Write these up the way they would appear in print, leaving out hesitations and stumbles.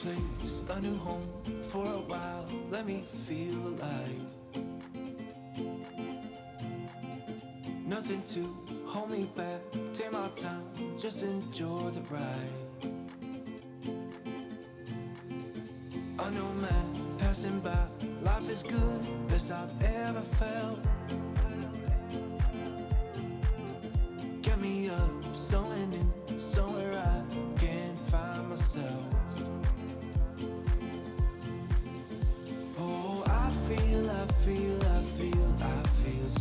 place, a new home for a while. Let me feel alive. Nothing to hold me back. Take my time, just enjoy the ride. A new man passing by. Life is good, best I've ever felt. Get me up, somewhere new, somewhere I can find myself. Oh, I feel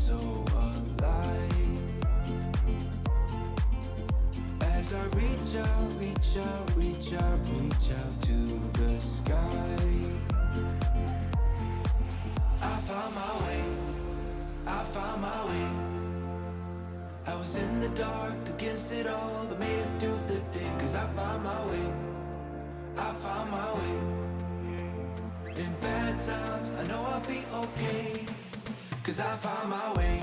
so alive. As I reach out to the sky. I found my way. I was in the dark against it all, but made it through the day. Cause I found my way. In bad times, I know I'll be okay. Cause I found my way.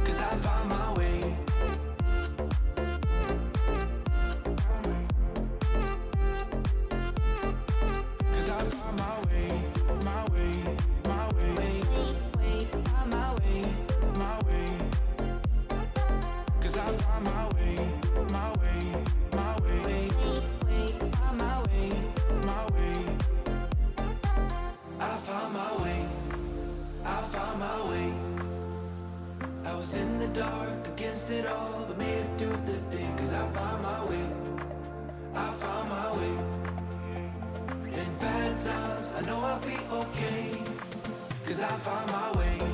Cause I found my way. Cause I found my way. My way. Cause I found my way. My way. I was in the dark against it all, but made it through the day. Cause I found my way. In bad times, I know I'll be okay. Cause I found my way.